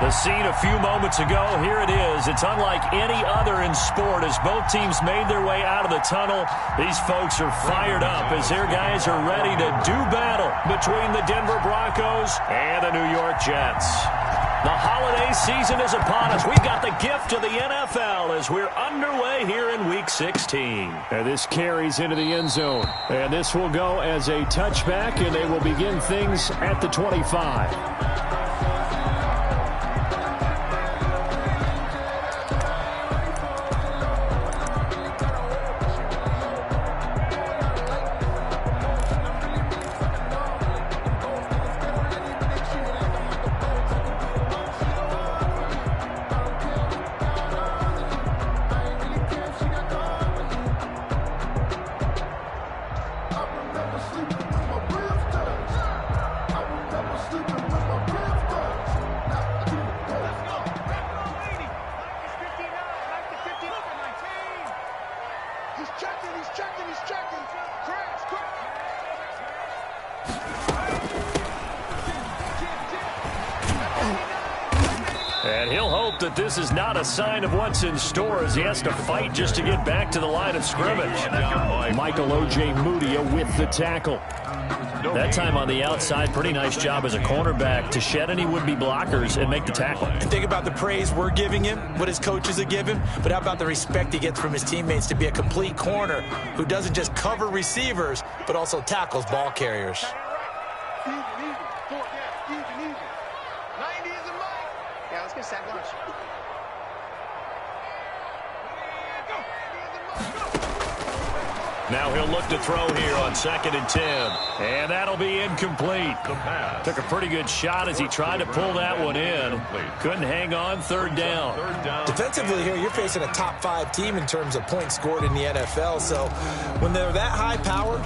The scene a few moments ago, here it is. It's unlike any other in sport as both teams made their way out of the tunnel. These folks are fired up as their guys are ready to do battle between the Denver Broncos and the New York Jets. The holiday season is upon us. We've got the gift of the NFL as we're underway here in Week 16. And this carries into the end zone. And this will go as a touchback, and they will begin things at the 25. And he'll hope that this is not a sign of what's in store as he has to fight just to get back to the line of scrimmage. Michael O.J. Mudia with the tackle. That time on the outside, pretty nice job as a cornerback to shed any would-be blockers and make the tackle. And think about the praise we're giving him, what his coaches are giving, but how about the respect he gets from his teammates to be a complete corner who doesn't just cover receivers, but also tackles ball carriers. Now he'll look to throw here on 2nd and 10. And that'll be incomplete. Took a pretty good shot as he tried to pull that one in. Couldn't hang on, 3rd down. Defensively here, you're facing a top 5 team in terms of points scored in the NFL. So when they're that high powered,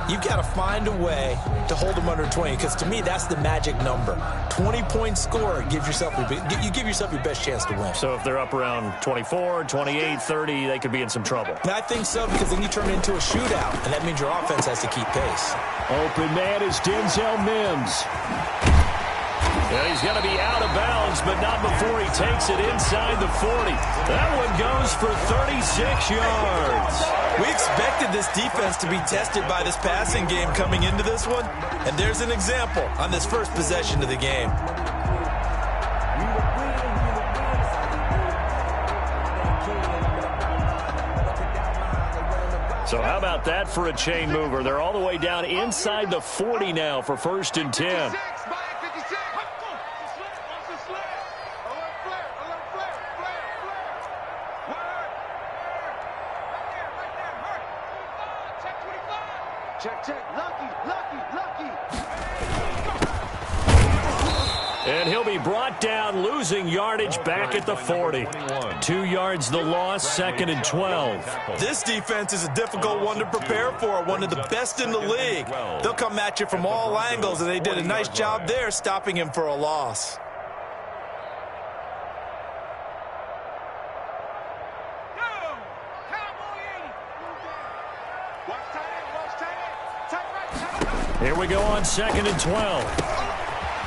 you've got to find a way to hold them under 20. Because to me, that's the magic number. 20-point score gives yourself you give yourself your best chance to win. So if they're up around 24, 28, 30, they could be in some trouble. And I think so, because then you turn it into a shootout, and that means your offense has to keep pace. Open man is Denzel Mims. Yeah, he's going to be out of bounds, but not before he takes it inside the 40. That one goes for 36 yards. We expected this defense to be tested by this passing game coming into this one, and there's an example on this first possession of the game. So how about that for a chain mover? They're all the way down inside the 40 now for 1st and 10. And he'll be brought down, losing yardage back at the 40. 2 yards the loss, 2nd and 12. This defense is a difficult one to prepare for, one of the best in the league. They'll come at you from all angles, and they did a nice job there stopping him for a loss. Here we go on 2nd and 12.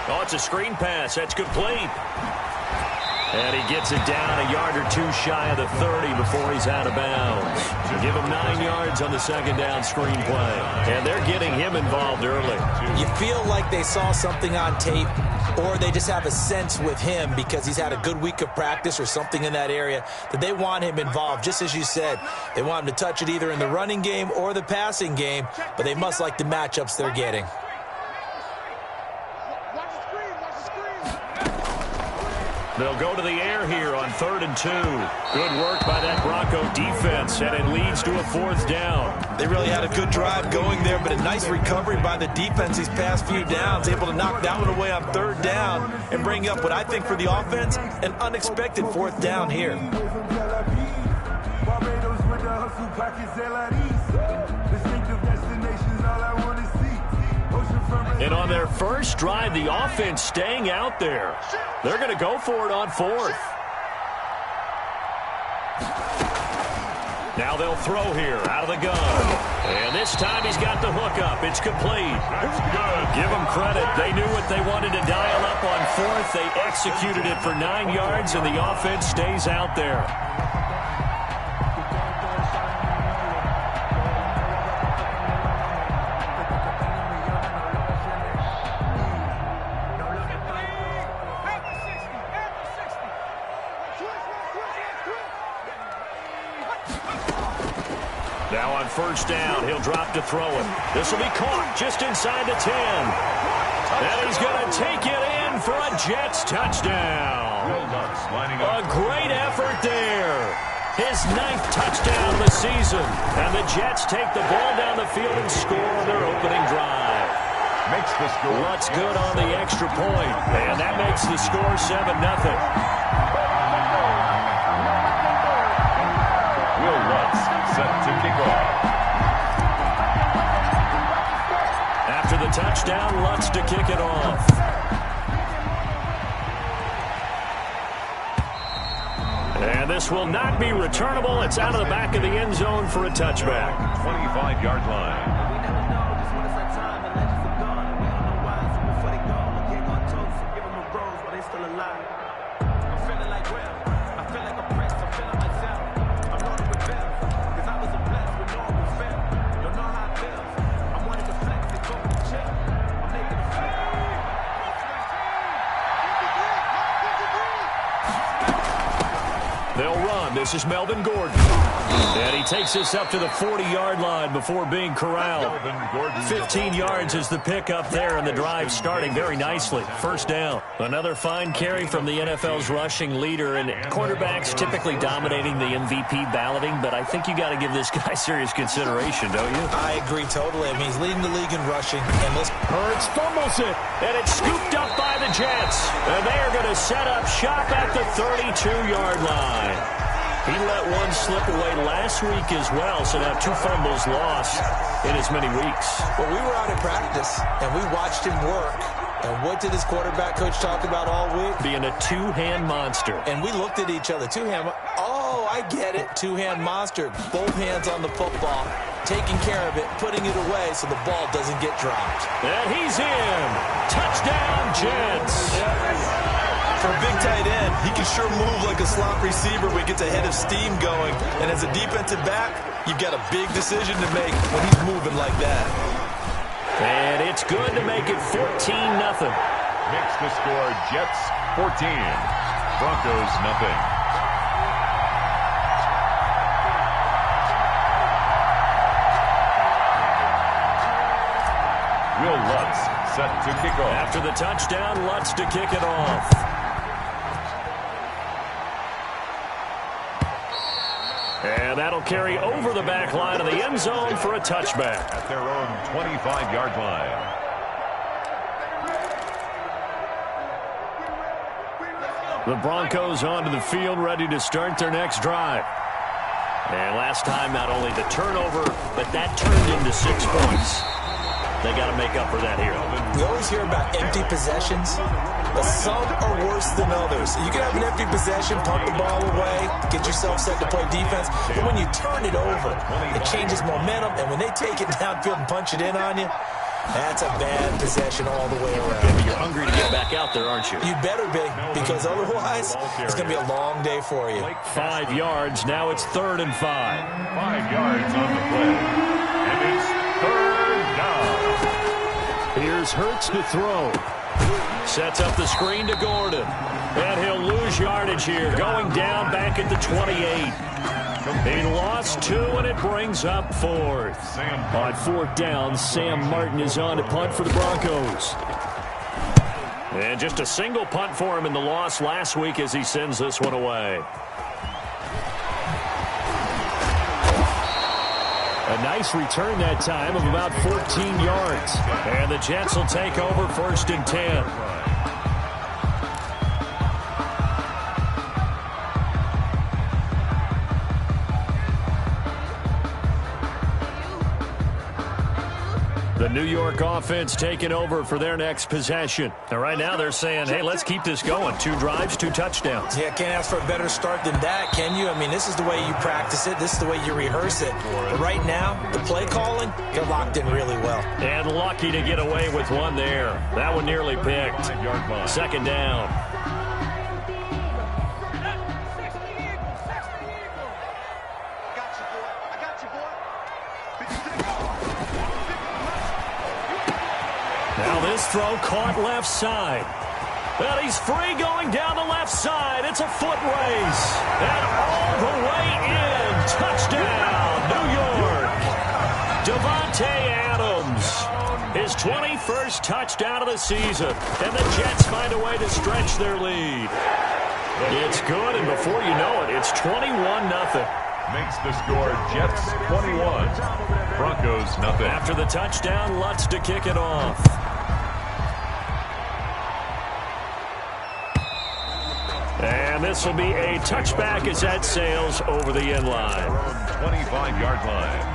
Oh, it's a screen pass. That's complete. And he gets it down a yard or 2 shy of the 30 before he's out of bounds. Give him 9 yards on the 2nd down screen play. And they're getting him involved early. You feel like they saw something on tape, or they just have a sense with him because he's had a good week of practice or something in that area that they want him involved. Just as you said, they want him to touch it either in the running game or the passing game, but they must like the matchups they're getting. They'll go to the air here on 3rd and 2. Good work by that Bronco defense, and it leads to a 4th down. They really had a good drive going there, but a nice recovery by the defense these past few downs, able to knock that one away on 3rd down and bring up what I think for the offense, an unexpected 4th down here. And on their first drive, the offense staying out there. They're going to go for it on 4th. Now they'll throw here out of the gun. And this time he's got the hook up. It's complete. That's good. Give them credit. They knew what they wanted to dial up on fourth. They executed it for 9 yards, and the offense stays out there. Now on first down, he'll drop to throw it. This will be caught just inside the 10. And he's going to take it in for a Jets touchdown. A great effort there. His 9th touchdown of the season. And the Jets take the ball down the field and score on their opening drive. Makes the score. Lutz good on the extra point. And that makes the score 7-0. Set to kick off. After the touchdown, Lutz to kick it off. And this will not be returnable. It's out of the back of the end zone for a touchback. 25-yard line. They'll run. This is Melvin Gordon. And he takes this up to the 40-yard line before being corralled. 15 yards is the pickup there, and the drive starting very nicely. First down. Another fine carry from the NFL's rushing leader, and quarterbacks typically dominating the MVP balloting, but I think you got to give this guy serious consideration, don't you? I agree totally. I mean, he's leading the league in rushing. And Hurts fumbles it. And it's scooped up by the Jets. And they are going to set up shop at the 32-yard line. He let one slip away last week as well, so now 2 fumbles lost in as many weeks. Well, we were out at practice, and we watched him work. And what did his quarterback coach talk about all week? Being a 2-hand monster. And we looked at each other. 2-hand. Oh, I get it. 2-hand monster. Both hands on the football, taking care of it, putting it away so the ball doesn't get dropped. And he's in. Touchdown, Jets. For a big tight end, he can sure move like a slot receiver when he gets a head of steam going. And as a defensive back, you've got a big decision to make when he's moving like that. And it's good to make it 14-0. Makes the score Jets 14. Broncos nothing. Will Lutz set to kick off. After the touchdown, Lutz to kick it off. And that'll carry over the back line of the end zone for a touchback. At their own 25-yard line. The Broncos onto the field, ready to start their next drive. And last time, not only the turnover, but that turned into 6 points. They got to make up for that here. We always hear about empty possessions, but some are worse than others. You can have an empty possession, punt the ball away, get yourself set to play defense, but when you turn it over, it changes momentum, and when they take it downfield and punch it in on you, that's a bad possession all the way around. Yeah, but you're hungry to get back out there, aren't you? You better be, because otherwise, it's going to be a long day for you. 5 yards. Now it's 3rd and 5. 5 yards on the play. And it's 3rd down. Here's Hurts to throw. Sets up the screen to Gordon. And he'll lose yardage here, going down back at the 28. He lost 2, and it brings up 4th. On 4th down, Sam Martin is on to punt for the Broncos. And just a single punt for him in the loss last week as he sends this one away. A nice return that time of about 14 yards. And the Jets will take over 1st and 10. The New York offense taking over for their next possession. And right now they're saying, hey, let's keep this going. 2 drives, 2 touchdowns. Yeah, can't ask for a better start than that, can you? I mean, this is the way you practice it. This is the way you rehearse it. But right now, the play calling, they're locked in really well. And lucky to get away with one there. That one nearly picked. 2nd down. Now this throw caught left side. But he's free going down the left side. It's a foot race. And all the way in. Touchdown, New York. Davante Adams. His 21st touchdown of the season. And the Jets find a way to stretch their lead. It's good, and before you know it, it's 21-0. Makes the score Jets 21, Broncos nothing. After the touchdown, Lutz to kick it off. And this will be a touchback as that sails over the end line. 25-yard line.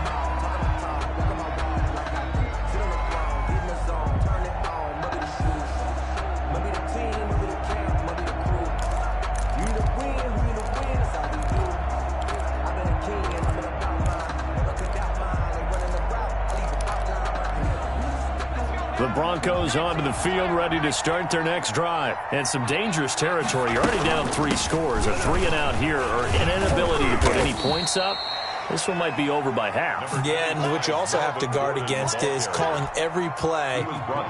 The Broncos onto the field, ready to start their next drive. And some dangerous territory. You're already down 3 scores. A 3-and-out here, or an inability to put any points up. This one might be over by half. Yeah, and what you also have to guard against is calling every play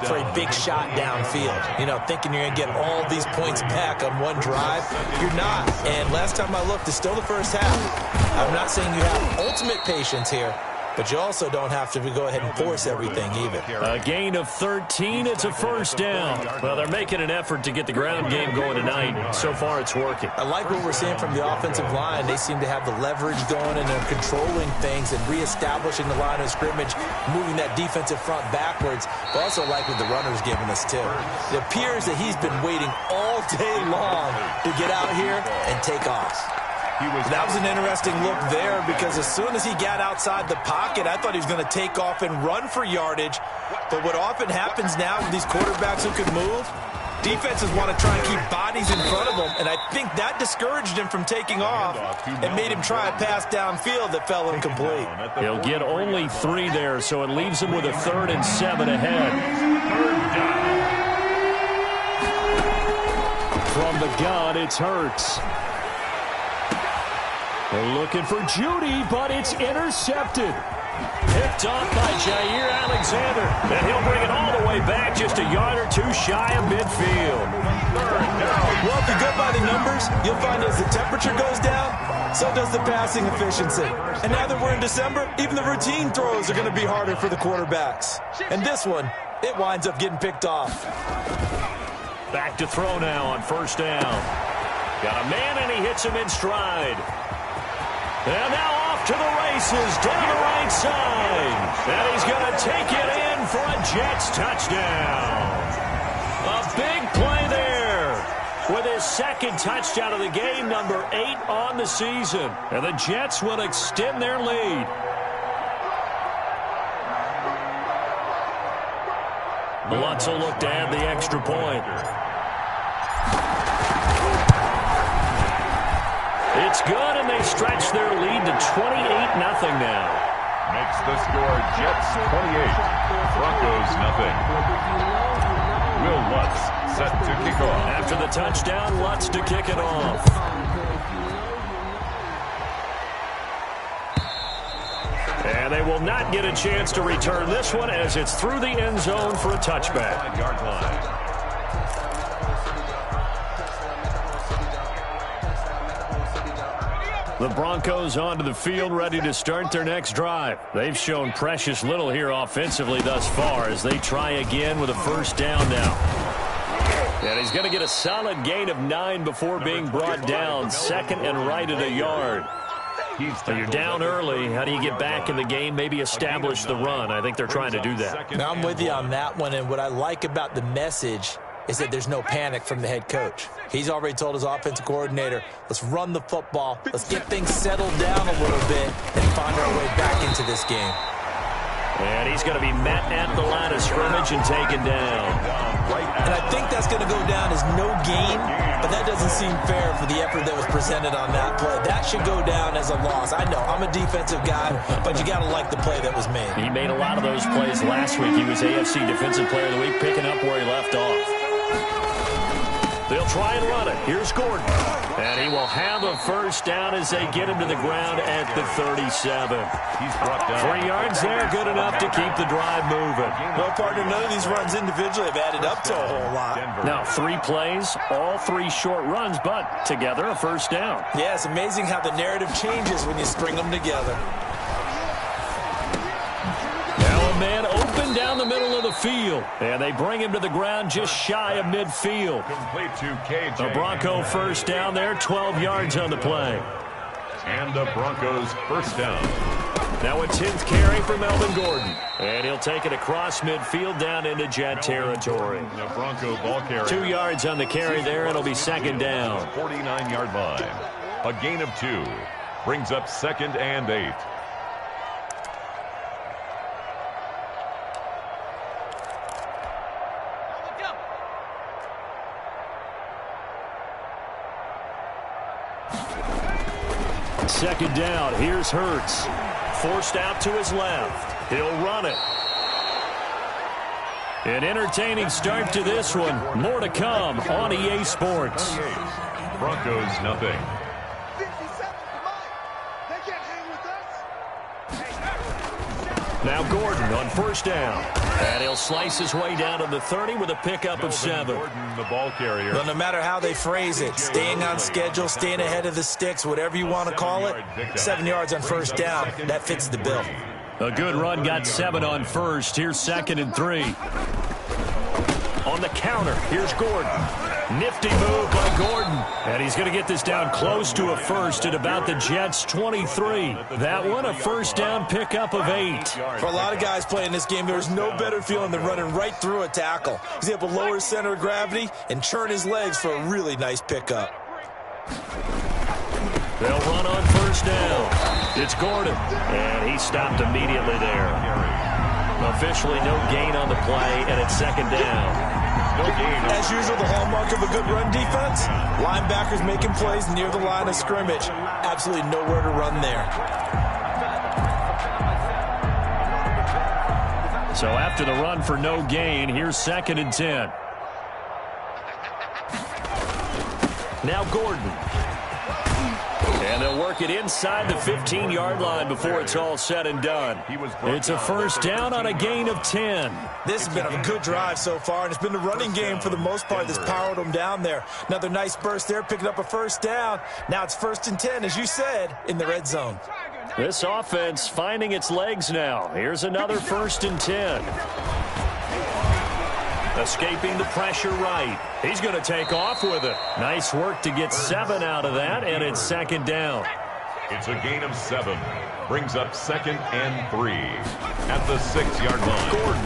for a big shot downfield. You know, thinking you're going to get all these points back on one drive. You're not. And last time I looked, it's still the first half. I'm not saying you have ultimate patience here, but you also don't have to go ahead and force everything either. A gain of 13. It's a 1st down. Well, they're making an effort to get the ground game going tonight. So far, it's working. I like what we're seeing from the offensive line. They seem to have the leverage going, and they're controlling things and reestablishing the line of scrimmage, moving that defensive front backwards. But also like what the runner's giving us, too. It appears that he's been waiting all day long to get out here and take off. That was an interesting look there, because as soon as he got outside the pocket, I thought he was going to take off and run for yardage. But what often happens now with these quarterbacks who can move, defenses want to try and keep bodies in front of them, and I think that discouraged him from taking off and made him try a pass downfield that fell incomplete. He'll get only 3 there, so it leaves him with a 3rd and 7 ahead. From the gun, it's Hurts. They're looking for Judy, but it's intercepted. Picked off by Jair Alexander. And he'll bring it all the way back, just a yard or 2 shy of midfield. Well, if you go by the numbers, you'll find as the temperature goes down, so does the passing efficiency. And now that we're in December, even the routine throws are going to be harder for the quarterbacks. And this one, it winds up getting picked off. Back to throw now on 1st down. Got a man, and he hits him in stride. And now off to the races down the right side. And he's going to take it in for a Jets touchdown. A big play there with his 2nd touchdown of the game, number 8 on the season. And the Jets will extend their lead. Lutz will look to add the extra point. It's good, and they stretch their lead to 28-0 now. Makes the score Jets 28, Broncos nothing. Will Lutz set to kick off. After the touchdown, Lutz to kick it off. And they will not get a chance to return this one, as it's through the end zone for a touchback. 5-yard line. The Broncos onto the field, ready to start their next drive. They've shown precious little here offensively thus far as they try again with a 1st down now. And he's going to get a solid gain of 9 before being brought down. 2nd and right at a yard. So you're down early. How do you get back in the game? Maybe establish the run. I think they're trying to do that. Now, I'm with you on that one, and what I like about the message is that there's no panic from the head coach. He's already told his offensive coordinator, let's run the football, let's get things settled down a little bit and find our way back into this game. And he's going to be met at the line of scrimmage and taken down. And I think that's going to go down as no gain, but that doesn't seem fair for the effort that was presented on that play. That should go down as a loss. I know, I'm a defensive guy, but you got to like the play that was made. He made a lot of those plays last week. He was AFC Defensive Player of the Week, picking up where he left off. They'll try and run it. Here's Gordon. And he will have a first down as they get him to the ground at the 37. He's brought down 3 yards there, good enough to keep the drive moving. Well, partner, none of these runs individually have added up to a whole lot. Now, 3 plays, all 3 short runs, but together a first down. Yeah, it's amazing how the narrative changes when you string them together. Now a man open down the middle of the field, and they bring him to the ground just shy of midfield. complete to KJ. The Bronco first down there, 12 yards on the play. And the Broncos first down. Now a 10th carry for Melvin Gordon, and he'll take it across midfield down into Jet territory. The Bronco ball carrier. 2 yards on the carry there, and it'll be second down. 49-yard line. A gain of 2. Brings up 2nd and 8. Second down, here's Hurts. Forced out to his left. He'll run it. An entertaining start to this one. More to come on EA Sports. Broncos nothing. Now Gordon on first down. And he'll slice his way down to the 30 with a pickup of 7. Gordon, the ball carrier. Well, no matter how they phrase it, staying on schedule, staying ahead of the sticks, whatever you want to call it, 7 yards on first down, that fits the bill. A good run, got 7 on first. Here's 2nd and 3. On the counter, here's Gordon. Nifty move by Gordon. And he's going to get this down close to a first at about the Jets' 23. That one, a first down pickup of 8. For a lot of guys playing this game, there's no better feeling than running right through a tackle. He's able to lower his center of gravity and churn his legs for a really nice pickup. They'll run on first down. It's Gordon. And he stopped immediately there. Officially no gain on the play, and it's second down. No gain. As usual, the hallmark of a good run defense, linebackers making plays near the line of scrimmage. Absolutely nowhere to run there. So after the run for no gain, here's 2nd and 10. Now Gordon. And they'll work it inside the 15-yard line before it's all said and done. It's a first down on a gain of 10. This has been a good drive so far, and it's been the running game for the most part that's powered them down there. Another nice burst there, picking up a first down. Now it's 1st and 10, as you said, in the red zone. This offense finding its legs now. Here's another 1st and 10. Escaping the pressure right. He's going to take off with it. Nice work to get 7 out of that, and it's second down. It's a gain of 7. Brings up 2nd and 3. At the 6-yard line. Gordon.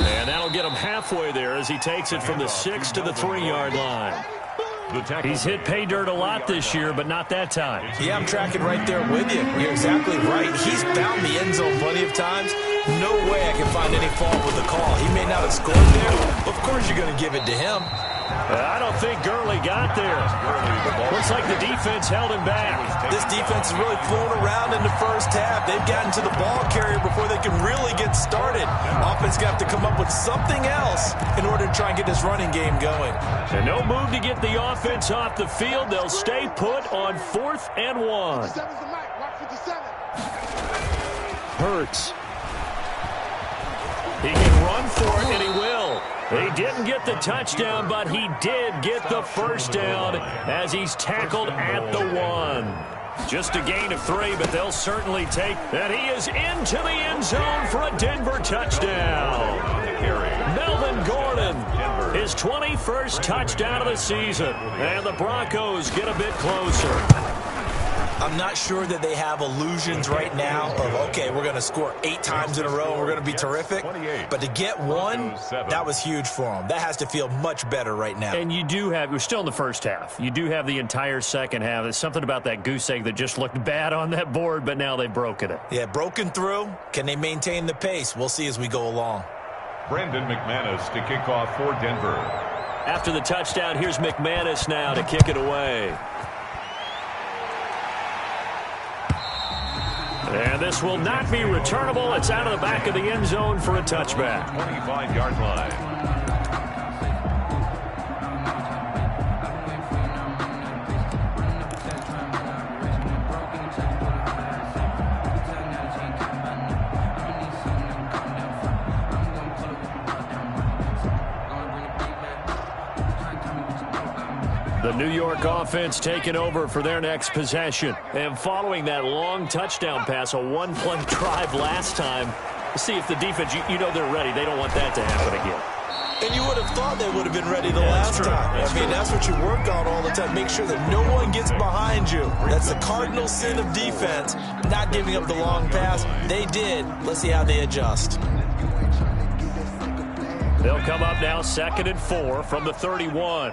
And that'll get him halfway there as he takes it from the 6 to the 3-yard line. He's hit pay dirt a lot this year, but not that time. Yeah, I'm tracking right there with you. You're exactly right. He's found the end zone plenty of times. No way I can find any fault with the call. He may not have scored there, but of course you're going to give it to him. I don't think Gurley got there. Looks like the defense held him back. This defense has really flown around in the first half. They've gotten to the ball carrier before they can really get started. Offense got to come up with something else in order to try and get this running game going. And no move to get the offense off the field. They'll stay put on 4th and 1. Hurts. He can run for it, and he will. He didn't get the touchdown, but he did get the first down as he's tackled at the 1. Just a gain of 3, but they'll certainly take that. He is into the end zone for a Denver touchdown. Melvin Gordon, his 21st touchdown of the season, and the Broncos get a bit closer. I'm not sure that they have illusions right now of, okay, we're going to score 8 times in a row and we're going to be terrific. But to get one, that was huge for them. That has to feel much better right now. And you do have, we're still in the first half. You do have the entire second half. There's something about that goose egg that just looked bad on that board, but now they've broken it. Yeah, broken through. Can they maintain the pace? We'll see as we go along. Brandon McManus to kick off for Denver. After the touchdown, here's McManus now to kick it away. And this will not be returnable. It's out of the back of the end zone for a touchback. 25-yard line. The New York offense taking over for their next possession. And following that long touchdown pass, a one-play drive last time, see if the defense, you know they're ready. They don't want that to happen again. And you would have thought they would have been ready the last time. I mean, that's what you work on all the time. Make sure that no one gets behind you. That's the cardinal sin of defense, not giving up the long pass. They did. Let's see how they adjust. They'll come up now 2nd and 4 from the 31.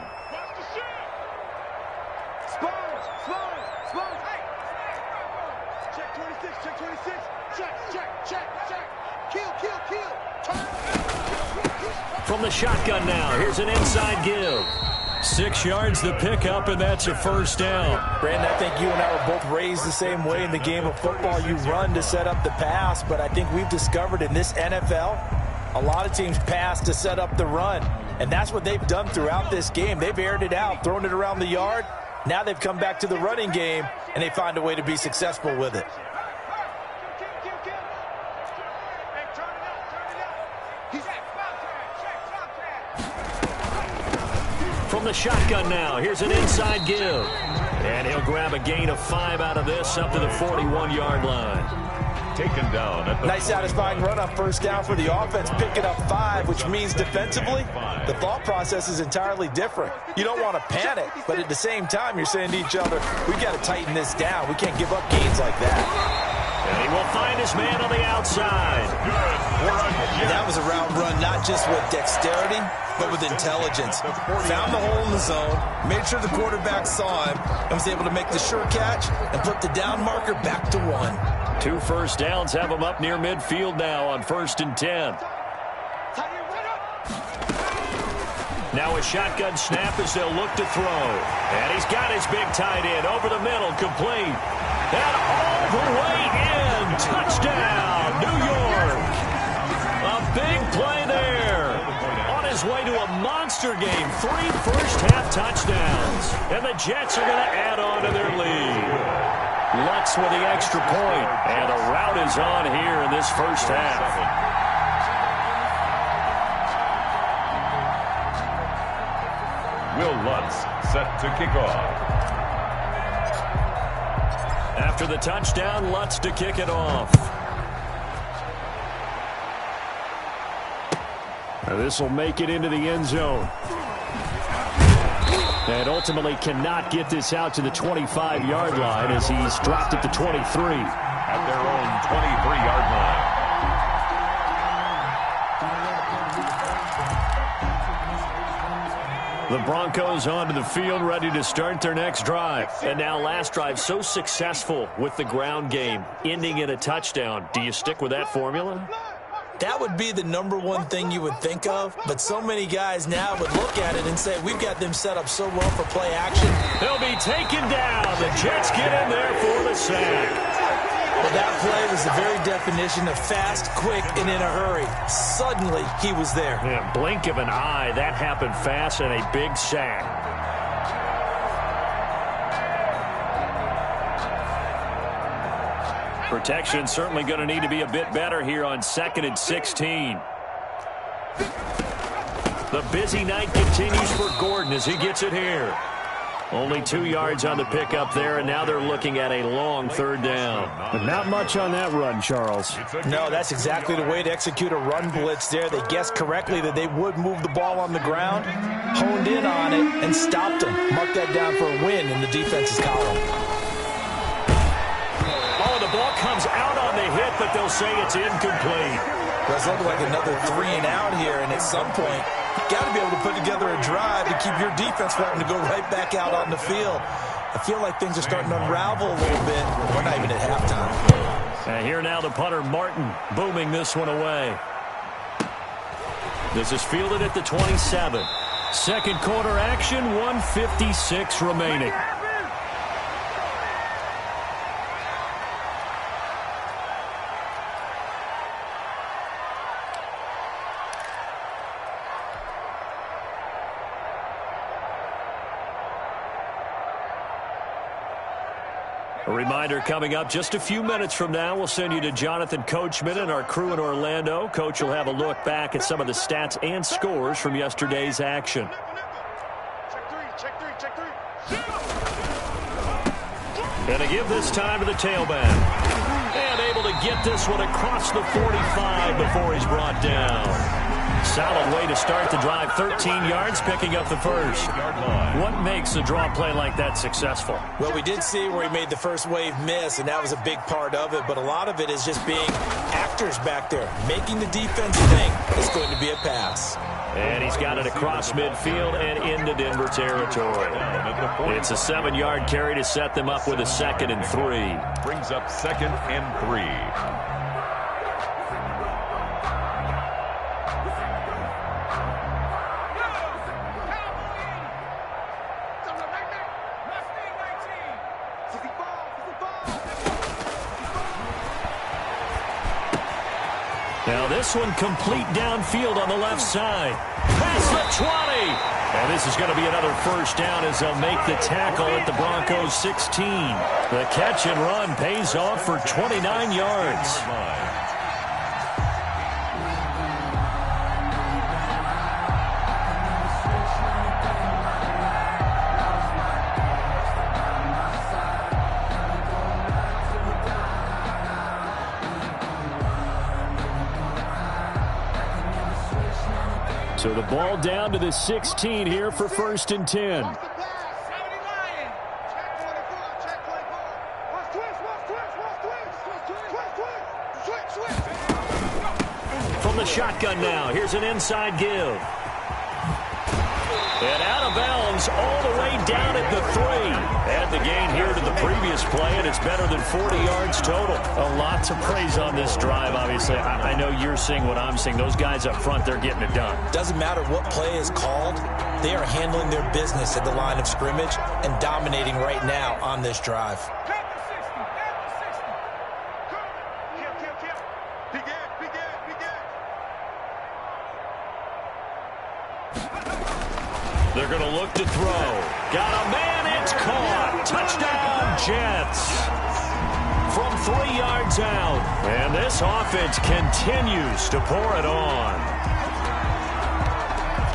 From the shotgun now, here's an inside give. 6 yards the pickup, and that's a first down. Brandon, I think you and I were both raised the same way in the game of football. You run to set up the pass, but I think we've discovered in this NFL, a lot of teams pass to set up the run. And that's what they've done throughout this game. They've aired it out, thrown it around the yard. Now they've come back to the running game, and they find a way to be successful with it. From the shotgun now, here's an inside give. And he'll grab a gain of 5 out of this up to the 41-yard line. Taken down at the nice satisfying run on first down for the offense, picking up 5, which means defensively, the thought process is entirely different. You don't want to panic, but at the same time, you're saying to each other, we've got to tighten this down. We can't give up gains like that. And he will find his man on the outside. That was a route run, not just with dexterity, but with intelligence. Found the hole in the zone, made sure the quarterback saw him, and was able to make the sure catch and put the down marker back to 1. 2 first downs have him up near midfield now on 1st and 10. Now a shotgun snap as they'll look to throw. And he's got his big tight end over the middle, complete. And all the way in. Touchdown, New York. A big play there. On his way to a monster game. 3 first-half touchdowns. And the Jets are going to add on to their lead. Lutz with the extra point. And the route is on here in this first half. Will Lutz set to kick off. After the touchdown, Lutz to kick it off. Now this will make it into the end zone. And ultimately cannot get this out to the 25-yard line as he's dropped at the 23. At their own 23-yard line. The Broncos onto the field, ready to start their next drive. And now last drive so successful with the ground game, ending in a touchdown. Do you stick with that formula? That would be the #1 thing you would think of, but so many guys now would look at it and say, we've got them set up so well for play action. They'll be taken down. The Jets get in there for the sack. Well, that play was the very definition of fast, quick, and in a hurry. Suddenly, he was there. Yeah, blink of an eye, that happened fast and a big sack. Protection certainly going to need to be a bit better here on 2nd and 16. The busy night continues for Gordon as he gets it here. Only 2 yards on the pickup there, and now they're looking at a long 3rd down. But not much on that run, Charles. No, that's exactly the way to execute a run blitz there. They guessed correctly that they would move the ball on the ground, honed in on it, and stopped them. Mark that down for a win in the defense's column. the ball comes out on the hit, but they'll say it's incomplete. Well, it's looking like another 3 and out here, and at some point, you got to be able to put together a drive to keep your defense from having to go right back out on the field. I feel like things are starting to unravel a little bit. We're not even at halftime. And here now the punter, Martin, booming this one away. This is fielded at the 27. Second quarter action, 1:56 remaining. A reminder coming up just a few minutes from now, we'll send you to Jonathan Coachman and our crew in Orlando. Coach will have a look back at some of the stats and scores from yesterday's action. And to give this time to the tailback. And able to get this one across the 45 before he's brought down. Solid way to start the drive, 13 yards, picking up the first. What makes a draw play like that successful? Well, we did see where he made the first wave miss, and that was a big part of it. But a lot of it is just being actors back there, making the defense think it's going to be a pass. And he's got it across midfield and into Denver territory. It's a 7-yard carry to set them up with a 2nd and 3. Brings up 2nd and 3. Now this one complete downfield on the left side. Past the 20. And this is going to be another first down as they'll make the tackle at the Broncos 16. The catch and run pays off for 29 yards. So the ball down to the 16 here for 1st and 10. From the shotgun now, here's an inside give. And out of bounds all the way down at the 3. Add the gain here to the previous play, and it's better than 40 yards total. A lot to praise on this drive, obviously. I know you're seeing what I'm seeing. Those guys up front, they're getting it done. Doesn't matter what play is called. They are handling their business at the line of scrimmage and dominating right now on this drive. They're going to look to throw. Got a man, it's caught. Touchdown, Jets. From 3 yards out. And this offense continues to pour it on.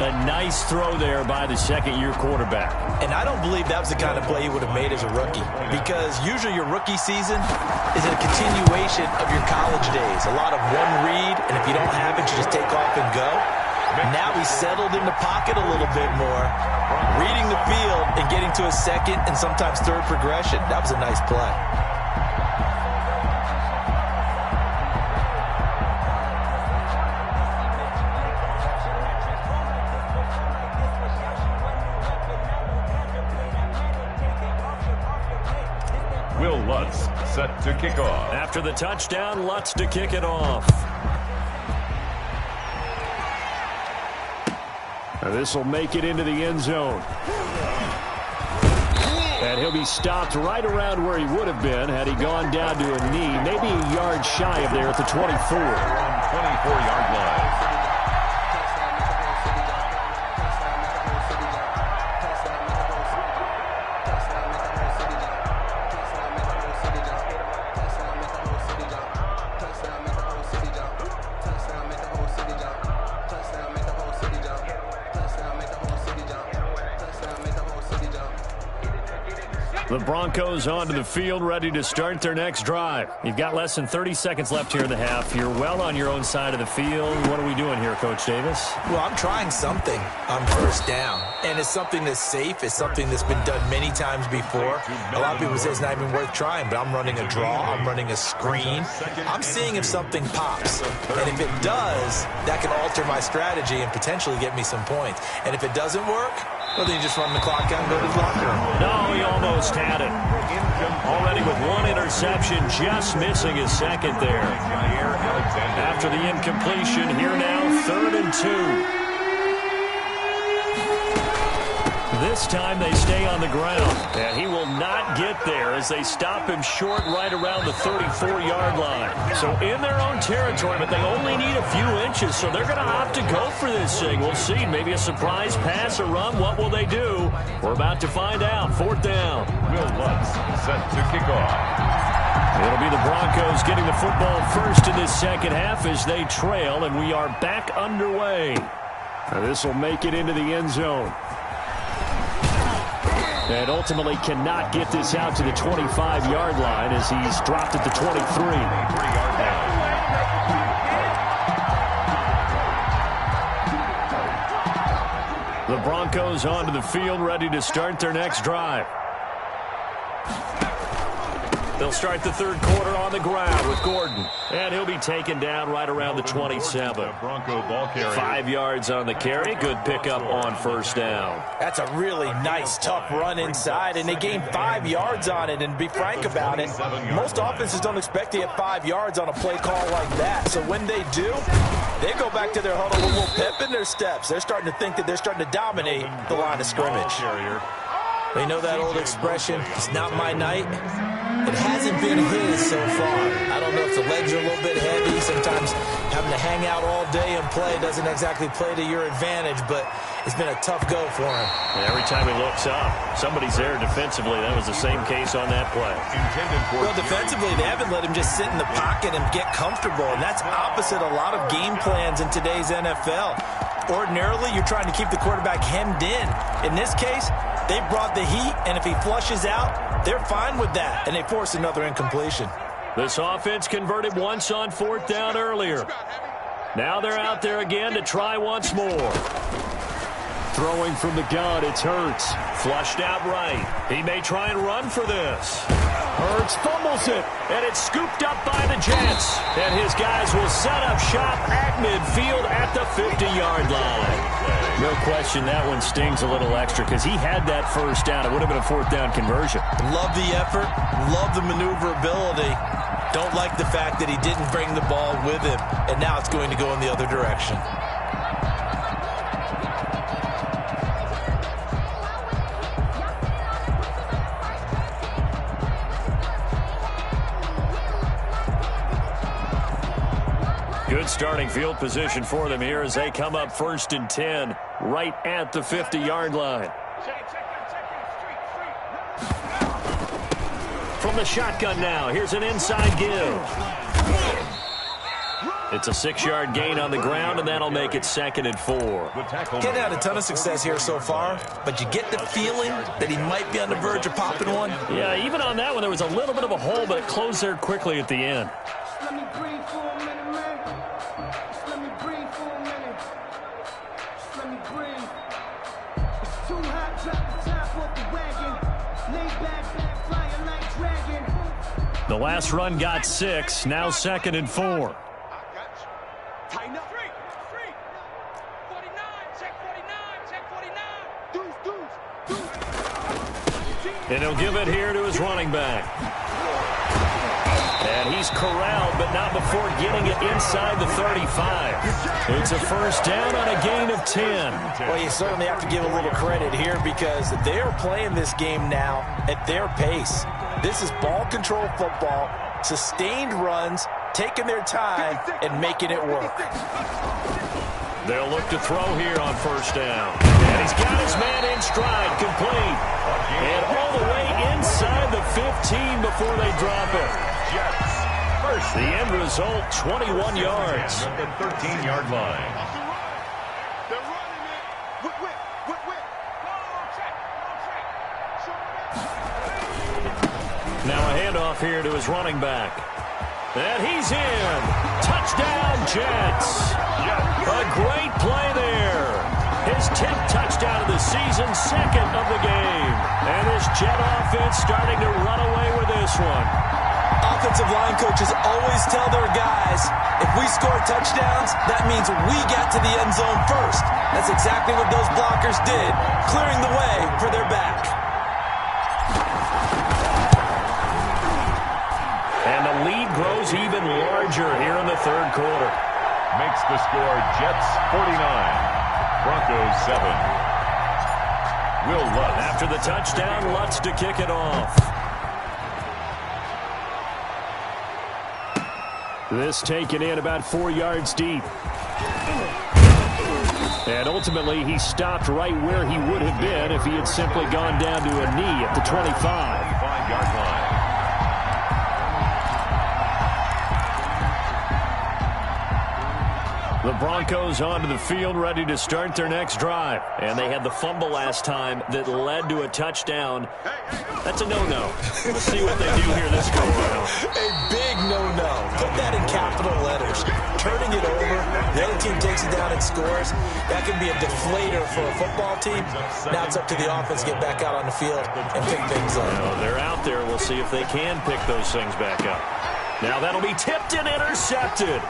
A nice throw there by the second-year quarterback. And I don't believe that was the kind of play he would have made as a rookie, because usually your rookie season is a continuation of your college days. A lot of one read, and if you don't have it, you just take off and go. Now he's settled in the pocket a little bit more, reading the field and getting to a second and sometimes third progression. That was a nice play. Will Lutz set to kick off. After the touchdown, Lutz to kick it off. This will make it into the end zone. And he'll be stopped right around where he would have been had he gone down to a knee, maybe a yard shy of there at the 24. 24-yard line. The Broncos onto the field, ready to start their next drive. You've got less than 30 seconds left here in the half. You're well on your own side of the field. What are we doing here, Coach Davis? Well, I'm trying something on first down, and it's something that's safe. It's something that's been done many times before. A lot of people say it's not even worth trying, but I'm running a draw. I'm running a screen. I'm seeing if something pops, and if it does, that can alter my strategy and potentially get me some points. And if it doesn't work, well, then you just run the clock out and go to the locker room. No, he almost had it. Already with one interception, just missing his second there. After the incompletion, here now, 3rd and 2. This time they stay on the ground, and he will not get there as they stop him short right around the 34-yard line. So in their own territory, but they only need a few inches, so they're going to opt to go for this thing. We'll see. Maybe a surprise pass or run. What will they do? We're about to find out. 4th down. Will Lutz set to kick off. It'll be the Broncos getting the football first in this second half as they trail, and we are back underway. This will make it into the end zone. And ultimately cannot get this out to the 25-yard line as he's dropped at the 23. The Broncos onto the field, ready to start their next drive. They'll start the 3rd quarter on the ground with Gordon. And he'll be taken down right around the 27. Bronco ball carrier. 5 yards on the carry. Good pickup on first down. That's a really nice, tough run inside, and they gained 5 yards on it. And to be frank about it, most offenses don't expect to get 5 yards on a play call like that. So when they do, they go back to their huddle with a little pep in their steps. They're starting to think that they're starting to dominate the line of scrimmage. They know that old expression, it's not my night. It hasn't been his so far. I don't know if the legs are a little bit heavy. Sometimes having to hang out all day and play doesn't exactly play to your advantage, but it's been a tough go for him. And every time he looks up, somebody's there defensively. That was the same case on that play. Well, defensively, they haven't let him just sit in the pocket and get comfortable, and that's opposite a lot of game plans in today's NFL. Ordinarily, you're trying to keep the quarterback hemmed in. In this case, they brought the heat, and if he flushes out, they're fine with that, and they force another incompletion. This offense converted once on 4th down earlier. Now they're out there again to try once more. Throwing from the gun, it's Hurts. Flushed out right. He may try and run for this. Hurts fumbles it, and it's scooped up by the Jets. And his guys will set up shop at midfield at the 50-yard line. No question that one stings a little extra because he had that first down. It would have been a 4th down conversion. Love the effort. Love the maneuverability. Don't like the fact that he didn't bring the ball with him, and now it's going to go in the other direction. Good starting field position for them here as they come up 1st and 10 right at the 50-yard line. From the shotgun now, here's an inside give. It's a 6-yard gain on the ground, and that'll make it 2nd and 4. Getting had a ton of success here so far, but you get the feeling that he might be on the verge of popping one. Yeah, even on that one, there was a little bit of a hole, but it closed there quickly at the end. The last run got 6, now 2nd and 4. And he'll give it here to his running back. And he's corralled, but not before getting it inside the 35. It's a first down on a gain of 10. Well, you certainly have to give a little credit here because they're playing this game now at their pace. This is ball control football, sustained runs, taking their time, and making it work. They'll look to throw here on first down. And he's got his man in stride, complete. And all the way inside the 15 before they drop it. The end result, 21 yards. At the 13-yard line. Now a handoff here to his running back. And he's in. Touchdown, Jets. A great play there. His 10th touchdown of the season, 2nd of the game. And this Jet offense starting to run away with this one. Offensive line coaches always tell their guys, if we score touchdowns, that means we got to the end zone first. That's exactly what those blockers did, clearing the way for their back. And the lead grows even larger here in the third quarter. Makes the score Jets 49, Broncos 7. Will Lutz. After the touchdown, Lutz to kick it off. This taken in about 4 yards deep. And ultimately, he stopped right where he would have been if he had simply gone down to a knee at the 25. 25-yard line. The Broncos onto the field, ready to start their next drive. And they had the fumble last time that led to a touchdown. That's a no-no. Let's see what they do here this go around. A big no-no. Put that in capital letters. Turning it over, the other team takes it down and scores. That can be a deflator for a football team. Now it's up to the offense to get back out on the field and pick things up. They're out there. We'll see if they can pick those things back up. Now that'll be tipped and intercepted.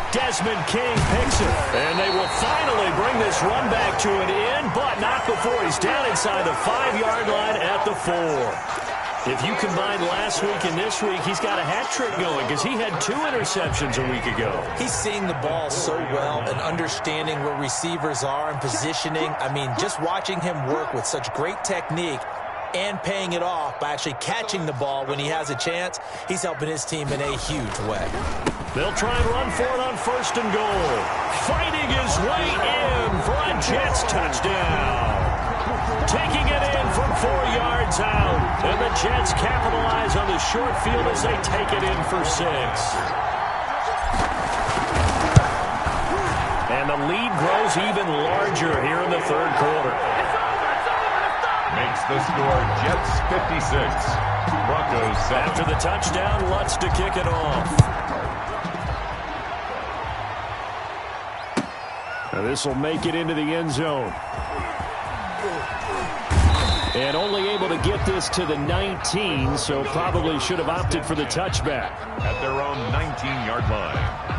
Desmond King picks it. And they will finally bring this run back to an end, but not before he's down inside the 5-yard line at the 4. If you combine last week and this week, he's got a hat trick going because he had 2 interceptions a week ago. He's seeing the ball so well and understanding where receivers are and positioning. I mean, just watching him work with such great technique and paying it off by actually catching the ball when he has a chance, he's helping his team in a huge way. They'll try and run for it on 1st and goal. Fighting his way in for a Jets touchdown. Taking it in from 4 yards out. And the Jets capitalize on the short field as they take it in for 6. And the lead grows even larger here in the third quarter. Makes the score Jets 56, Broncos 7. After the touchdown, Lutz to kick it off. Now this will make it into the end zone. And only able to get this to the 19, so probably should have opted for the touchback. At their own 19-yard line.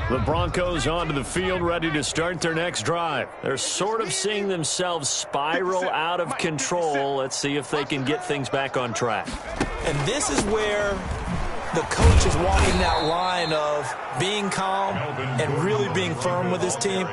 The Broncos onto the field, ready to start their next drive. They're sort of seeing themselves spiral out of control. Let's see if they can get things back on track. And this is where the coach is walking that line of being calm and really being firm with his team.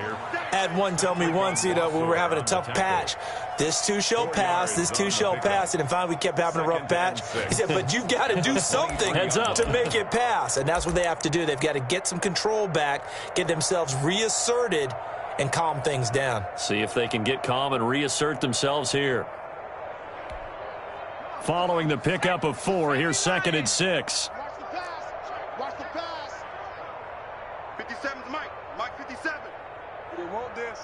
I had one tell me once, when we were having a tough patch, this too shall pass, this too shall pass. And finally we kept having a rough patch. He said, but you've got to do something to make it pass. And that's what they have to do. They've got to get some control back, get themselves reasserted, and calm things down. See if they can get calm and reassert themselves here. Following the pickup of 4, here's 2nd and 6. Watch the pass. Watch the pass. 57's Mike. Mike 57. They want this.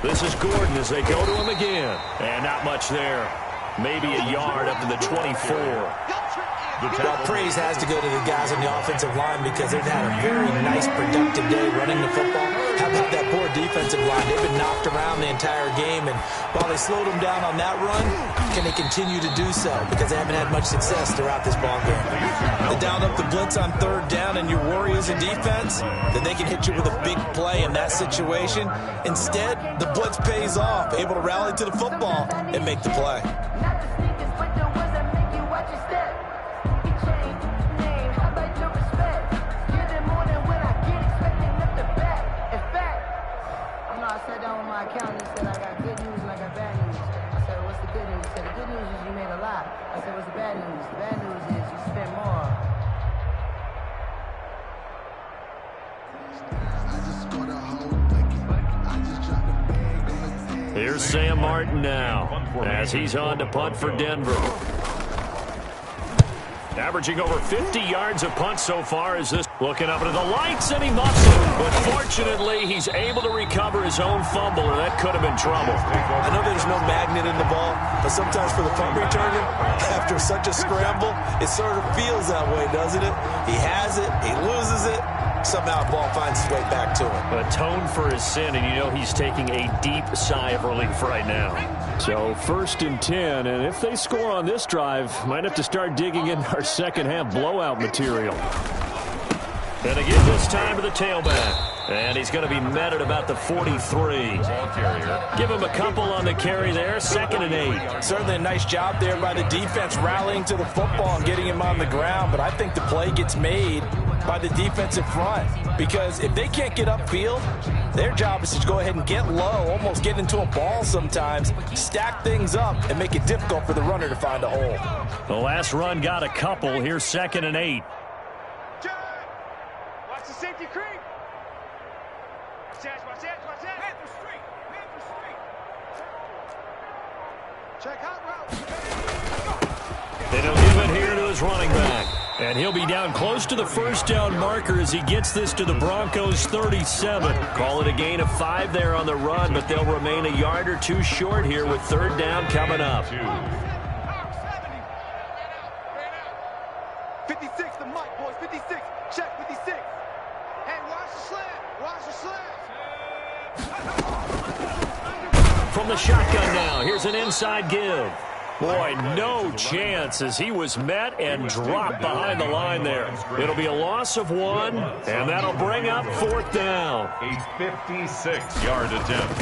This is Gordon as they go to him again. And not much there. Maybe a yard up to the 24. Well, praise has to go to the guys on the offensive line because they've had a very nice, productive day running the football. How about that poor defensive line? They've been knocked around the entire game, and while they slowed them down on that run, can they continue to do so? Because they haven't had much success throughout this ball game. They dialed up the blitz on 3rd down, and your Warriors in defense, that they can hit you with a big play in that situation. Instead, the blitz pays off, able to rally to the football and make the play. Here's Sam Martin now as he's on to punt for Denver. Averaging over 50 yards a punt so far as this. Looking up into the lights, and he muffs it. But fortunately, he's able to recover his own fumble, or that could have been trouble. I know there's no magnet in the ball, but sometimes for the punt returner, after such a scramble, it sort of feels that way, doesn't it? He has it, he loses it. Somehow the ball finds its way back to him. Atone for his sin, and you know he's taking a deep sigh of relief right now. So 1st and 10, and if they score on this drive, might have to start digging in our second half blowout material. And again this time to the tailback. And he's going to be met at about the 43. Give him a couple on the carry there, 2nd and 8. Certainly a nice job there by the defense rallying to the football and getting him on the ground, but I think the play gets made by the defensive front, because if they can't get upfield, their job is to go ahead and get low, almost get into a ball sometimes, stack things up, and make it difficult for the runner to find a hole. The last run got a couple. Here's 2nd and 8. Watch the safety creep. Watch that. Panther Street. Check out route. And he'll give it here to his running back. And he'll be down close to the first down marker as he gets this to the Broncos' 37. Call it a gain of 5 there on the run, but they'll remain a yard or 2 short here with 3rd down coming up. 56, the mic, boys. 56. Check 56. Hey, watch the slant. Watch the slant. From the shotgun now, here's an inside give. Boy, no chance as he was met and dropped behind the line there. It'll be a loss of 1, and that'll bring up 4th down. A 56-yard attempt.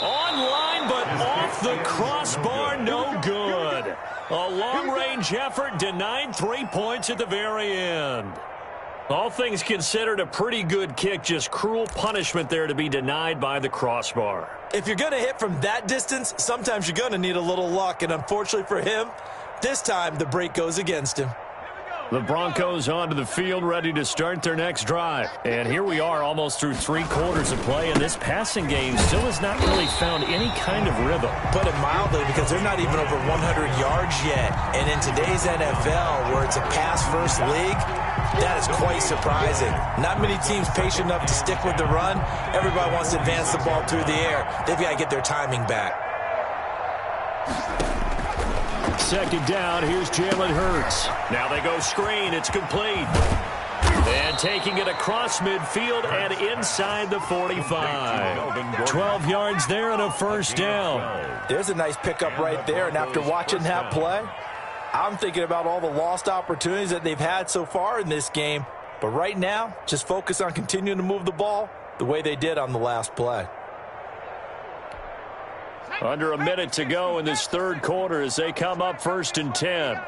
Online, but off the crossbar, no good. A long-range effort denied 3 points at the very end. All things considered, a pretty good kick, just cruel punishment there to be denied by the crossbar. If you're going to hit from that distance, sometimes you're going to need a little luck, and unfortunately for him, this time the break goes against him. The Broncos onto the field, ready to start their next drive. And here we are almost through 3 quarters of play, and this passing game still has not really found any kind of rhythm. Put it mildly, because they're not even over 100 yards yet. And in today's NFL, where it's a pass-first league, that is quite surprising. Not many teams patient enough to stick with the run. Everybody wants to advance the ball through the air. They've got to get their timing back. 2nd down, here's Jalen Hurts. Now they go screen, it's complete. And taking it across midfield and inside the 45. 12 yards there and a 1st down. There's a nice pickup right there, and after watching that play, I'm thinking about all the lost opportunities that they've had so far in this game. But right now, just focus on continuing to move the ball the way they did on the last play. Under a minute to go in this 3rd quarter as they come up 1st and 10.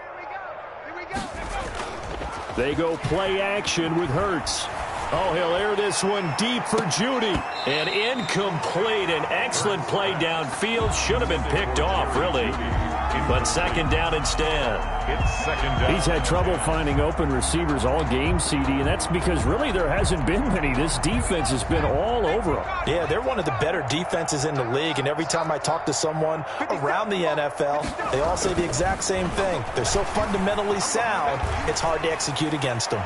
They go play action with Hurts. Oh, he'll air this one deep for Judy. And incomplete. An excellent play downfield. Should have been picked off, really. But 2nd down instead. It's 2nd down. He's had trouble finding open receivers all game, CD, and that's because really there hasn't been many. This defense has been all over them. Yeah, they're one of the better defenses in the league, and every time I talk to someone around the NFL, they all say the exact same thing. They're so fundamentally sound, it's hard to execute against them.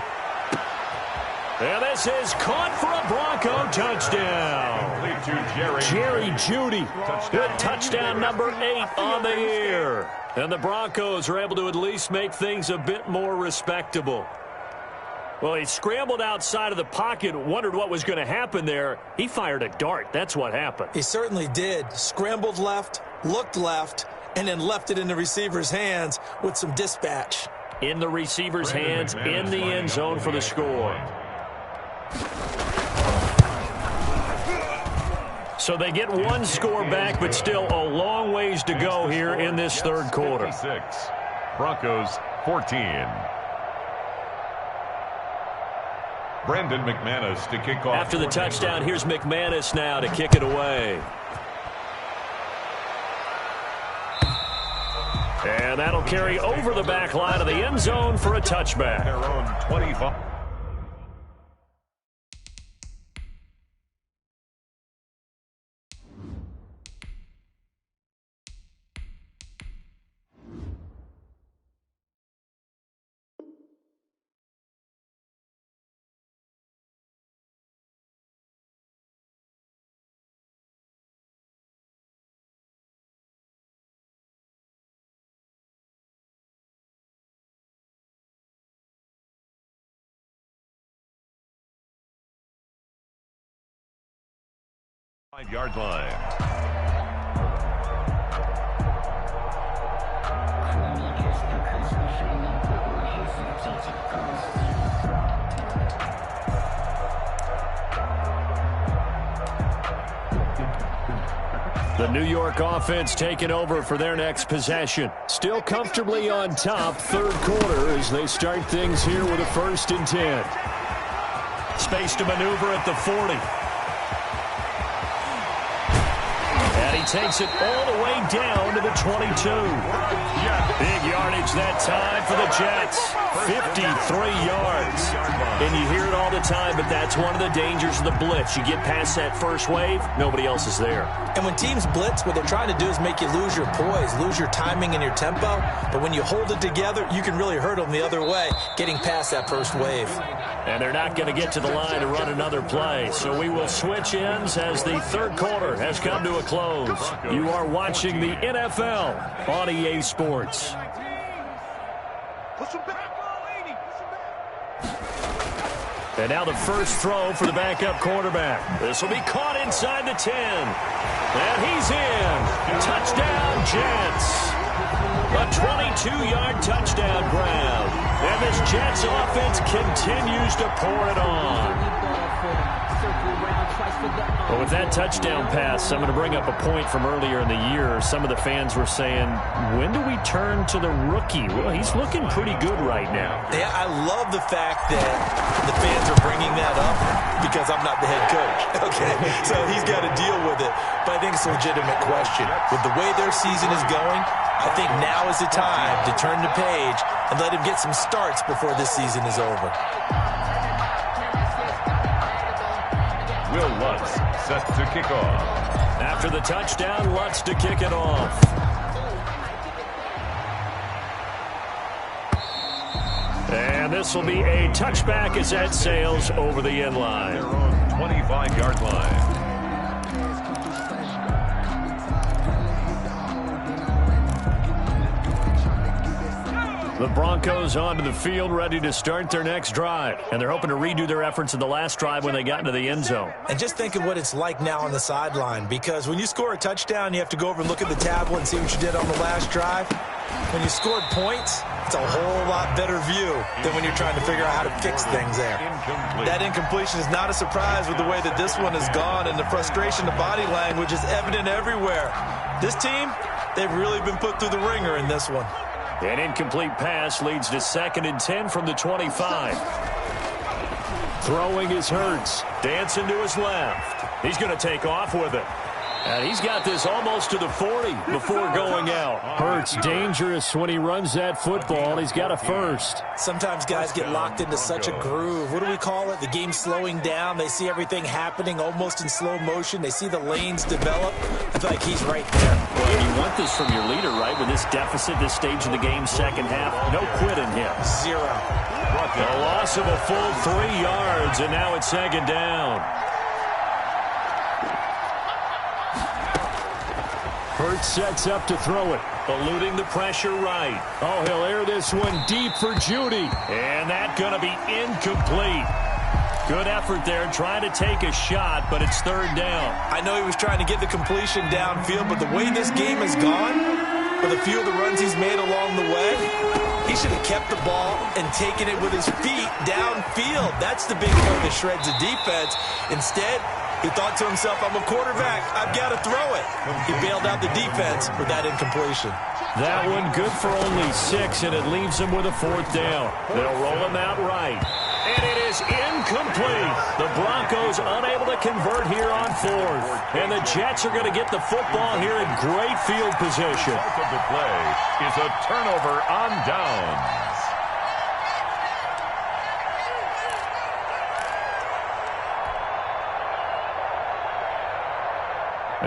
And this is caught for a Bronco touchdown. Jerry Jeudy with touchdown number 8 on the year. And the Broncos are able to at least make things a bit more respectable. Well, he scrambled outside of the pocket, wondered what was going to happen there. He fired a dart. That's what happened. He certainly did. Scrambled left, looked left, and then left it in the receiver's hands with some dispatch. In the receiver's hands, in the end zone for the score. So they get 1 score back, but still a long ways to go here in this 3rd quarter. 56. Broncos 14. Brandon McManus to kick off. After the touchdown, here's McManus now to kick it away. And that'll carry over the back line of the end zone for a touchback. Their own 25. 5-yard line. The New York offense taking over for their next possession. Still comfortably on top, third quarter as they start things here with a 1st and 10. Space to maneuver at the 40. And he takes it all the way down to the 22. Big yardage that time for the Jets. 53 yards. And you hear it all the time, but that's one of the dangers of the blitz. You get past that first wave, nobody else is there. And when teams blitz, what they're trying to do is make you lose your poise, lose your timing and your tempo. But when you hold it together, you can really hurt them the other way, getting past that first wave. And they're not going to get to the line to run another play. So we will switch ends as the third quarter has come to a close. You are watching the NFL on EA Sports. And now the first throw for the backup quarterback. This will be caught inside the 10. And he's in. Touchdown, Jets. A 22-yard touchdown grab. And this Jets offense continues to pour it on. But with that touchdown pass, I'm going to bring up a point from earlier in the year. Some of the fans were saying, when do we turn to the rookie? Well, he's looking pretty good right now. Yeah, I love the fact that the fans are bringing that up because I'm not the head coach. Okay, so he's got to deal with it. But I think it's a legitimate question. With the way their season is going, I think now is the time to turn the page and let him get some starts before this season is over. Will Lutz set to kick off. After the touchdown, Lutz to kick it off. And this will be a touchback as that sails over the end line. Their own 25-yard line. The Broncos onto the field, ready to start their next drive. And they're hoping to redo their efforts in the last drive when they got into the end zone. And just think of what it's like now on the sideline, because when you score a touchdown, you have to go over and look at the tablet and see what you did on the last drive. When you scored points, it's a whole lot better view than when you're trying to figure out how to fix things there. That incompletion is not a surprise with the way that this one has gone, and the frustration, the body language is evident everywhere. This team, they've really been put through the ringer in this one. An incomplete pass leads to 2nd and 10 from the 25. Throwing is Hurts. Dancing to his left. He's going to take off with it. And he's got this almost to the 40 before going out. Hurts dangerous when he runs that football. He's got a first. Sometimes guys get locked into such a groove. What do we call it? The game slowing down. They see everything happening almost in slow motion. They see the lanes develop. I feel like he's right there. Well, you want this from your leader, right? With this deficit, this stage of the game, second half, no quit in him. 0. A loss of a full 3 yards, and now it's 2nd down. Hurts sets up to throw it, eluding the pressure right. Oh, he'll air this one deep for Judy. And that's going to be incomplete. Good effort there, trying to take a shot, but it's 3rd down. I know he was trying to get the completion downfield, but the way this game has gone, with a few of the runs he's made along the way, he should have kept the ball and taken it with his feet downfield. That's the big play that shreds the defense. Instead, he thought to himself, I'm a quarterback. I've got to throw it. He bailed out the defense with that incompletion. That one good for only 6, and it leaves him with a 4th down. They'll roll him out right. And it is incomplete. The Broncos unable to convert here on 4th. And the Jets are going to get the football here in great field position. The result of the play is a turnover on downs.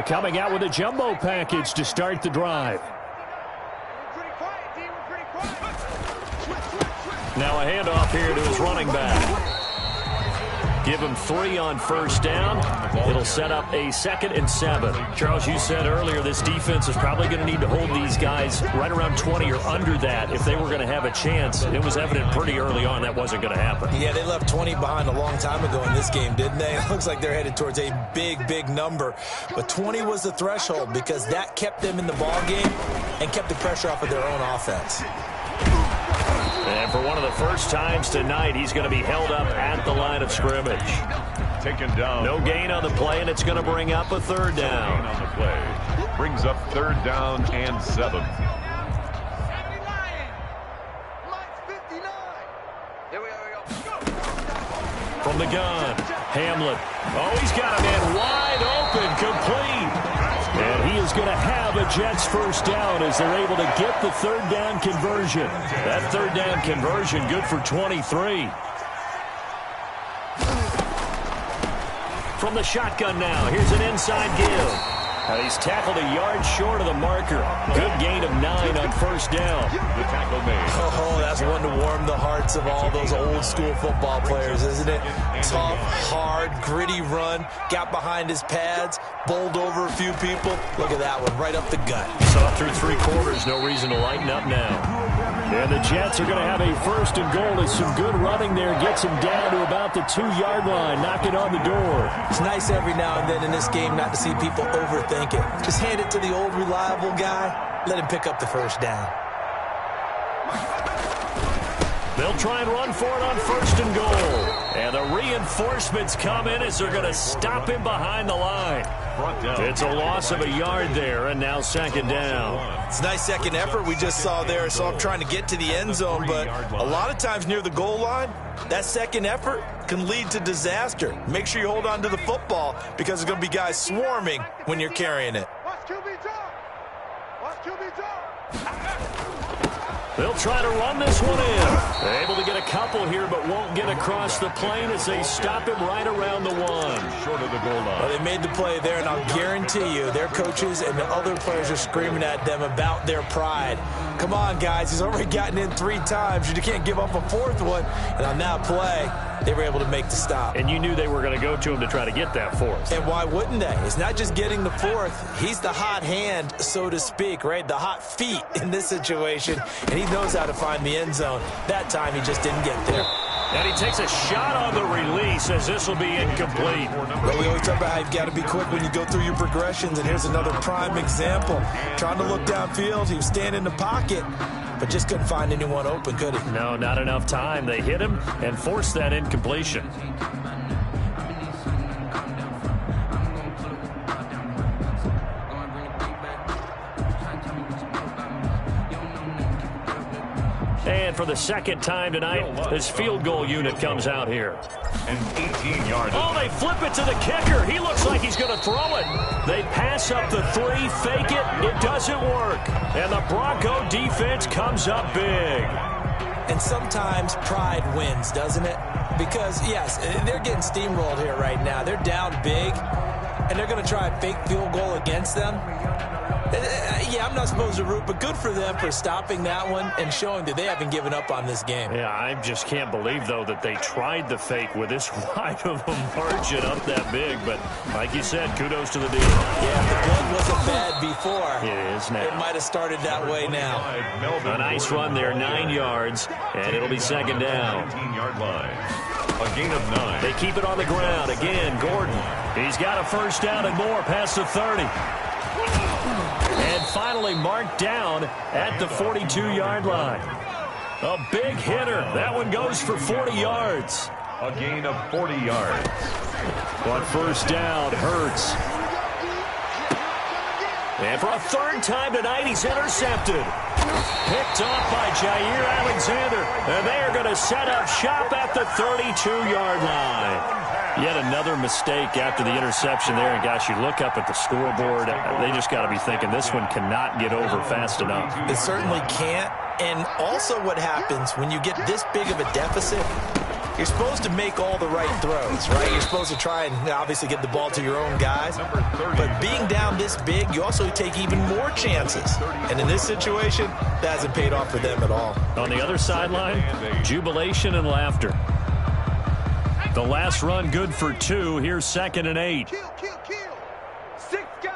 Coming out with a jumbo package to start the drive. Now a handoff here to his running back. Give him 3 on first down. It'll set up a 2nd and 7. Charles, you said earlier this defense is probably going to need to hold these guys right around 20 or under that if they were going to have a chance. It was evident pretty early on that wasn't going to happen. Yeah, they left 20 behind a long time ago in this game, didn't they? It looks like they're headed towards a big, big number. But 20 was the threshold because that kept them in the ball game and kept the pressure off of their own offense. And for one of the first times tonight, he's going to be held up at the line of scrimmage. Taken down. No gain on the play, and it's going to bring up a 3rd down. On the play. Brings up 3rd down and 7. From the gun, Hamlet. Oh, he's got a man wide open, complete. And he is going to have a Jets first down as they're able to get the 3rd down conversion. That 3rd down conversion good for 23. From the shotgun now, here's an inside give. And he's tackled a yard short of the marker. Good gain of 9 on first down. The tackle made. Oh, that's one to warm the hearts of all those old school football players, isn't it? Tough, hard, gritty run. Got behind his pads, bowled over a few people. Look at that one, right up the gut. Saw through 3 quarters, no reason to lighten up now. And the Jets are going to have a 1st and goal as some good running there gets him down to about the 2-yard line, knocking on the door. It's nice every now and then in this game not to see people overthink it. Just hand it to the old reliable guy, let him pick up the first down. They'll try and run for it on 1st and goal. And the reinforcements come in as they're going to stop him behind the line. It's a loss of a yard there, and now 2nd down. It's a nice second effort we just saw there, so I'm trying to get to the end zone, but a lot of times near the goal line, that second effort can lead to disaster. Make sure you hold on to the football because there's going to be guys swarming when you're carrying it. They'll try to run this one in. They're able to get a couple here, but won't get across the plane as they stop him right around the 1. Short of the goal line. Well, they made the play there, and I'll guarantee you their coaches and the other players are screaming at them about their pride. Come on, guys. He's already gotten in 3 times. You can't give up a 4th one. And on that play, they were able to make the stop. And you knew they were going to go to him to try to get that 4th. And why wouldn't they? It's not just getting the 4th. He's the hot hand, so to speak, right? The hot feet in this situation. And he knows how to find the end zone. That time, he just didn't get there. And he takes a shot on the release as this will be incomplete. But we always talk about how you've got to be quick when you go through your progressions, and here's another prime example. Trying to look downfield, he was standing in the pocket, but just couldn't find anyone open, could he? No, not enough time. They hit him and forced that incompletion. And for the 2nd time tonight, this field goal unit comes out here. An 18-yard. Oh, they flip it to the kicker. He looks like he's going to throw it. They pass up the 3, fake it. It doesn't work. And the Bronco defense comes up big. And sometimes pride wins, doesn't it? Because, yes, they're getting steamrolled here right now. They're down big, and they're going to try a fake field goal against them. Yeah, I'm not supposed to root, but good for them for stopping that one and showing that they haven't given up on this game. Yeah, I just can't believe, though, that they tried the fake with this wide of a margin up that big. But like you said, kudos to the D. Yeah, if the blood wasn't bad before, it is now. It might have started that way now. A nice run there, 9 yards, and it'll be 2nd down. 19-yard line. A gain of 9. They keep it on the ground. Again, Gordon. He's got a first down and more past the 30. And finally marked down at the 42-yard line. A big hitter. That one goes for 40 yards. A gain of 40 yards. But first down, Hurts. And for a 3rd time tonight, he's intercepted. Picked off by Jair Alexander. And they are going to set up shop at the 32-yard line. Yet another mistake after the interception there. And, gosh, you look up at the scoreboard, they just got to be thinking this one cannot get over fast enough. It certainly can't. And also what happens when you get this big of a deficit, you're supposed to make all the right throws, right? You're supposed to try and obviously get the ball to your own guys. But being down this big, you also take even more chances. And in this situation, that hasn't paid off for them at all. On the other sideline, jubilation and laughter. The last run good for 2. Here's 2nd and 8. Kill. 6 guys.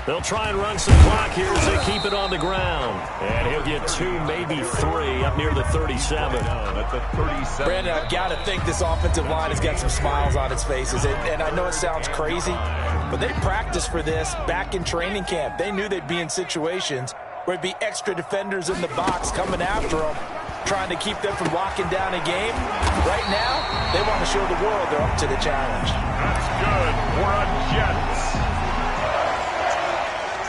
They'll try and run some clock here as they keep it on the ground. And he'll get 2, maybe 3 up near the 37. At the 37. Brandon, I've got to think this offensive line has got some smiles on its faces. And I know it sounds crazy, but they practiced for this back in training camp. They knew they'd be in situations where it'd be extra defenders in the box coming after them, trying to keep them from locking down a game. Right now, they want to show the world they're up to the challenge. That's good for a Jets.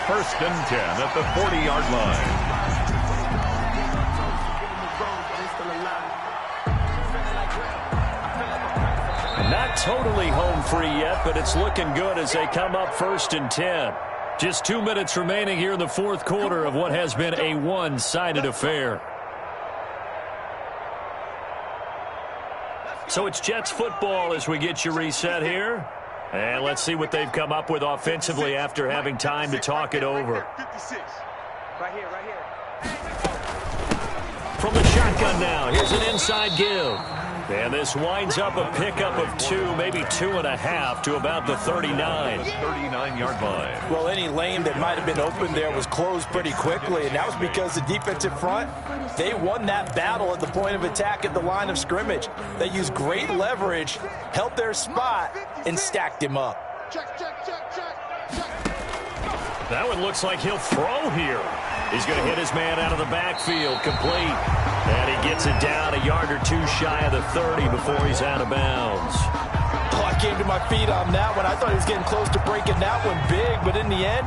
1st and 10 at the 40-yard line. Not totally home free yet, but it's looking good as they come up 1st and 10. Just 2 minutes remaining here in the 4th quarter of what has been a one-sided affair. So it's Jets football as we get you reset here. And let's see what they've come up with offensively after having time to talk it over. 56. Right here. From the shotgun now, here's an inside give. And this winds up a pickup of 2, maybe 2.5 to about the 39. 39-yard line. Well, any lane that might have been open there was closed pretty quickly, and that was because the defensive front, they won that battle at the point of attack at the line of scrimmage. They used great leverage, held their spot, and stacked him up. Check. That one looks like he'll throw here. He's going to hit his man out of the backfield, complete. And he gets it down a yard or 2 shy of the 30 before he's out of bounds. Oh, I came to my feet on that one. I thought he was getting close to breaking that one big, but in the end,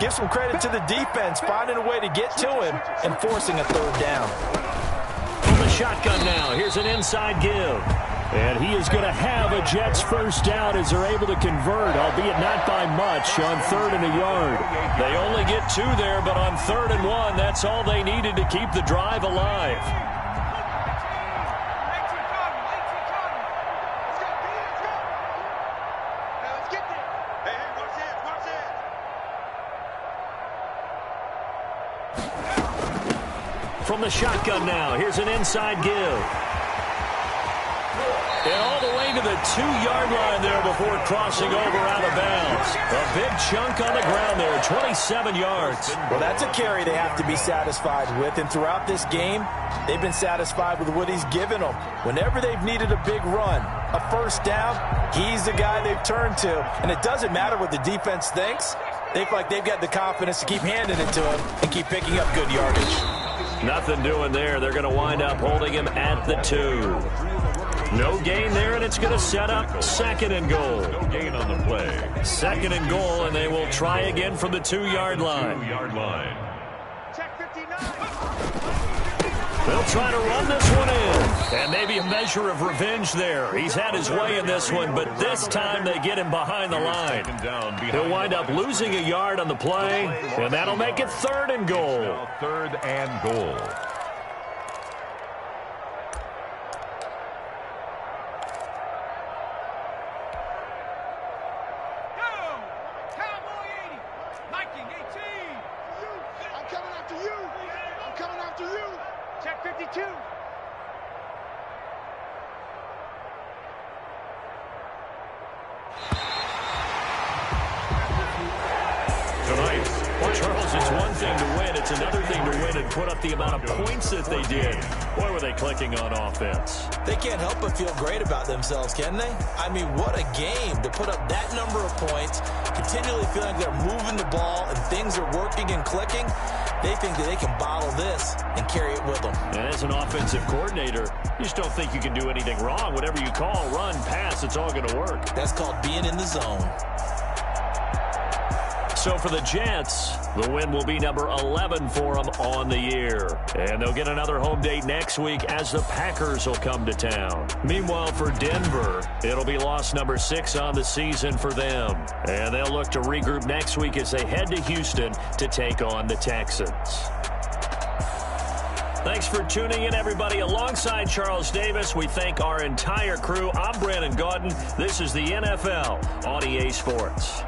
give some credit to the defense, finding a way to get to him and forcing a 3rd down. From the shotgun now, here's an inside give. And he is going to have a Jets 1st down as they're able to convert, albeit not by much, on 3rd and a yard. They only get 2 there, but on 3rd and 1, that's all they needed to keep the drive alive. Let's get there. Hey, watch this. From the shotgun now, here's an inside give. And all the way to the 2-yard line there before crossing over out of bounds. A big chunk on the ground there, 27 yards. Well, that's a carry they have to be satisfied with, and throughout this game, they've been satisfied with what he's given them. Whenever they've needed a big run, a 1st down, he's the guy they've turned to. And it doesn't matter what the defense thinks. They feel like they've got the confidence to keep handing it to him and keep picking up good yardage. Nothing doing there. They're going to wind up holding him at the 2. No gain there, and it's going to set up 2nd and goal. No gain on the play. 2nd and goal, and they will try again from the 2-yard line. 2-yard line. Check 59. They'll try to run this one in. And maybe a measure of revenge there. He's had his way in this one, but this time they get him behind the line. He'll wind up losing a yard on the play, and that'll make it 3rd and goal. Now 3rd and goal. Check 52. Tonight, well, Charles, it's one thing to win. It's another thing to win and put up the amount of points that they did. Boy, were they clicking on offense. They can't help but feel great about themselves, can they? I mean, what a game to put up that number of points, continually feeling they're moving the ball and things are working and clicking. They think that they can bottle this and carry it with them. And as an offensive coordinator, you just don't think you can do anything wrong. Whatever you call, run, pass, it's all going to work. That's called being in the zone. So for the Jets, the win will be number 11 for them on the year. And they'll get another home date next week as the Packers will come to town. Meanwhile, for Denver, it'll be loss number 6 on the season for them. And they'll look to regroup next week as they head to Houston to take on the Texans. Thanks for tuning in, everybody. Alongside Charles Davis, we thank our entire crew. I'm Brandon Gaudin. This is the NFL on EA Sports.